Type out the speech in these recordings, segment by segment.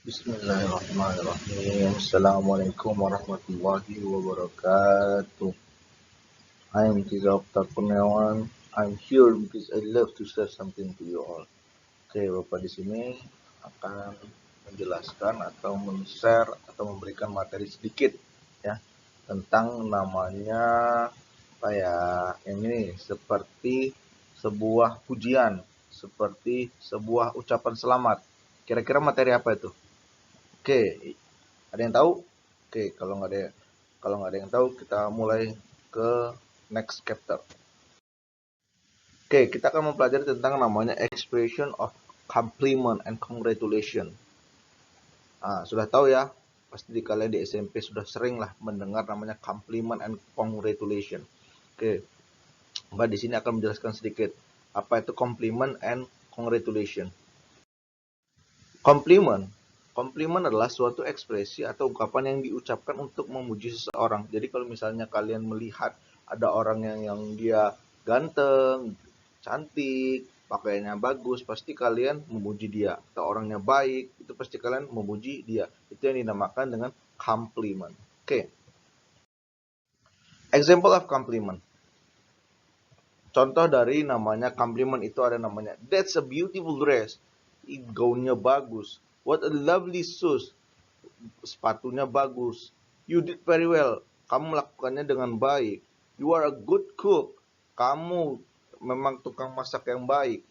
Bismillahirrahmanirrahim. Assalamualaikum warahmatullahi wabarakatuh. I am Tizapta Kurniawan. I'm here because I love to share something to you all. Oke, Bapak di sini akan menjelaskan atau men-share atau memberikan materi sedikit ya tentang namanya apa ya? Yang ini seperti sebuah pujian, seperti sebuah ucapan selamat. Kira-kira materi apa itu? Oke, ada yang tahu? Oke, kalau nggak ada yang tahu, kita mulai ke next chapter. Oke, kita akan mempelajari tentang namanya expression of compliment and congratulation. Sudah tahu ya, pasti kalian di SMP sudah sering lah mendengar namanya compliment and congratulation. Oke, Mbak di sini akan menjelaskan sedikit apa itu compliment and congratulation. Compliment adalah suatu ekspresi atau ungkapan yang diucapkan untuk memuji seseorang. Jadi kalau misalnya kalian melihat ada orang yang dia ganteng, cantik, pakaiannya bagus, pasti kalian memuji dia. Atau orangnya baik, itu pasti kalian memuji dia. Itu yang dinamakan dengan compliment. Oke. Example of compliment. Contoh dari namanya compliment itu ada namanya, that's a beautiful dress. Gaunnya bagus. What a lovely shoes. Sepatunya bagus. You did very well. Kamu melakukannya dengan baik. You are a good cook. Kamu memang tukang masak yang baik.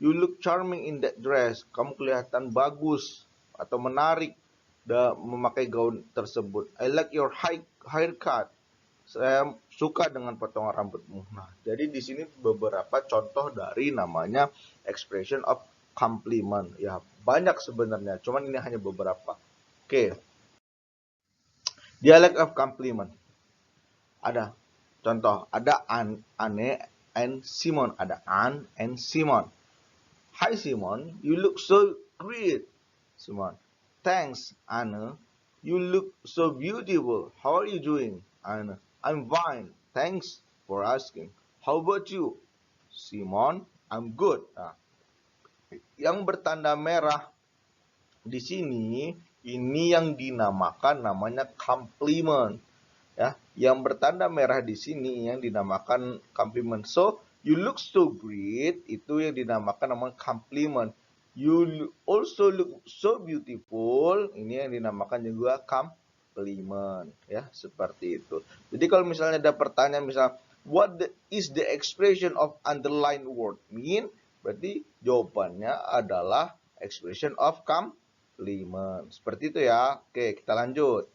You look charming in that dress. Kamu kelihatan bagus atau menarik memakai gaun tersebut. I like your haircut. Saya suka dengan potongan rambutmu. Nah, jadi di sini beberapa contoh dari namanya expression of compliment. Ya, banyak sebenarnya, cuman ini hanya beberapa. Oke. Dialect of compliment. Ada contoh, ada Anne and Simon. Ada Anne and Simon. Hi Simon, you look so great. Simon. Thanks Anne, you look so beautiful. How are you doing? Anne. I'm fine. Thanks for asking. How about you? Simon, I'm good. Nah, yang bertanda merah di sini ini yang dinamakan namanya compliment. Ya, yang bertanda merah di sini yang dinamakan compliment. So, you look so great itu yang dinamakan namanya compliment. You also look so beautiful, ini yang dinamakan juga compliment, ya, seperti itu. Jadi kalau misalnya ada pertanyaan misal is the expression of underlined word mean? Berarti jawabannya adalah expression of compliment. Seperti itu ya. Oke, kita lanjut.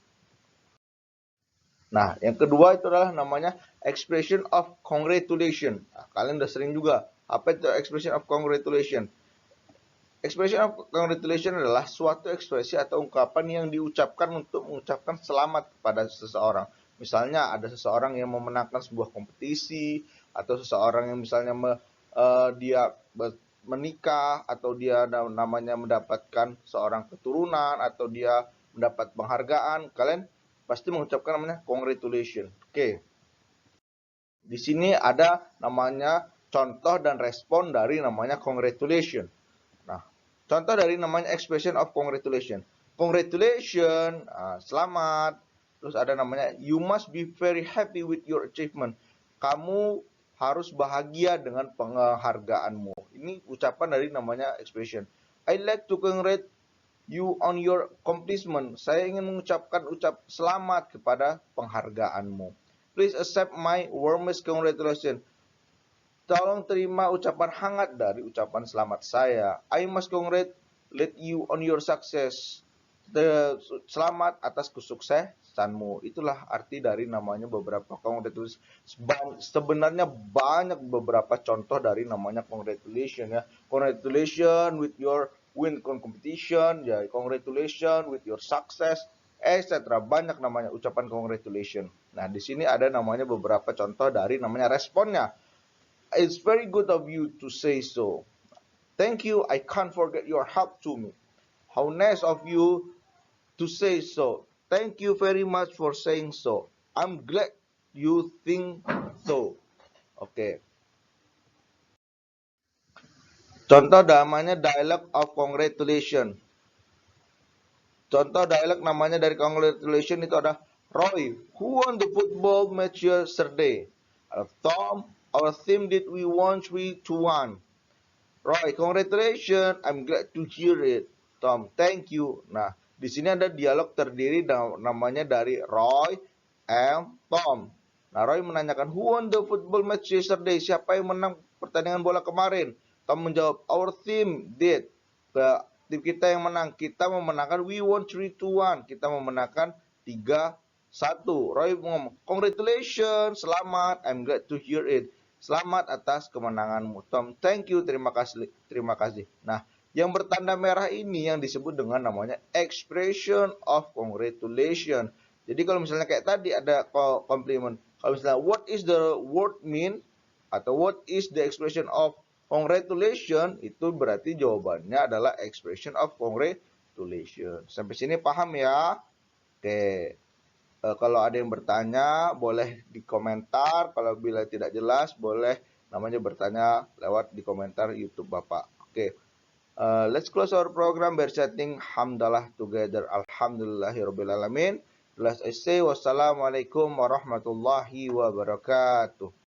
Nah, yang kedua itu adalah namanya expression of congratulation. Nah, kalian udah sering juga. Apa itu expression of congratulation? Expression of congratulation adalah suatu ekspresi atau ungkapan yang diucapkan untuk mengucapkan selamat kepada seseorang. Misalnya ada seseorang yang memenangkan sebuah kompetisi, atau seseorang yang misalnya dia menikah, atau dia namanya mendapatkan seorang keturunan, atau dia mendapat penghargaan. Kalian pasti mengucapkan namanya congratulation. Oke. Di sini ada namanya contoh dan respon dari namanya congratulation. Nah, contoh dari namanya expression of congratulation. Congratulation, selamat. Terus ada namanya you must be very happy with your achievement. Kamu harus bahagia dengan penghargaanmu. Ini ucapan dari namanya expression. I like to congratulate you on your accomplishment. Saya ingin mengucapkan selamat kepada penghargaanmu. Please accept my warmest congratulations. Tolong terima ucapan hangat dari ucapan selamat saya. I must congratulate you on your success. Selamat atas kesuksesanmu. Itulah arti dari namanya beberapa congratulations. Sebenarnya banyak beberapa contoh dari namanya congratulation ya. Congratulations with your win competition, ya, congratulations with your success, etc. Banyak namanya ucapan congratulation. Nah, di sini ada namanya beberapa contoh dari namanya responnya. It's very good of you to say so. Thank you, I can't forget your help to me. How nice of you to say so. Thank you very much for saying so. I'm glad you think so. Oke. Contoh namanya dialogue of congratulation. Contoh dialog namanya dari congratulation itu ada Roy, who won the football match yesterday? Tom, our team did we won 3-1. Roy, congratulations, I'm glad to hear it. Tom, thank you. Nah, di sini ada dialog terdiri namanya dari Roy and Tom. Nah, Roy menanyakan, who won the football match yesterday? Siapa yang menang pertandingan bola kemarin? Tom menjawab, our team did. Tim kita yang menang. Kita memenangkan, we won 3-1. Kita memenangkan 3-1. Roy ngomong, congratulations, selamat, I'm glad to hear it. Selamat atas kemenanganmu, Tom. Thank you, terima kasih, terima kasih. Nah, yang bertanda merah ini yang disebut dengan namanya expression of congratulation. Jadi kalau misalnya kayak tadi ada compliment, kalau misalnya what is the word mean atau what is the expression of congratulation, itu berarti jawabannya adalah expression of congratulation. Sampai sini paham ya? Oke. Kalau ada yang bertanya boleh di komentar, kalau bila tidak jelas boleh namanya bertanya lewat di komentar YouTube Bapak. Oke. Let's close our program by reciting hamdalah together. Alhamdulillahirabbil alamin. Let's say wassalamualaikum warahmatullahi wabarakatuh.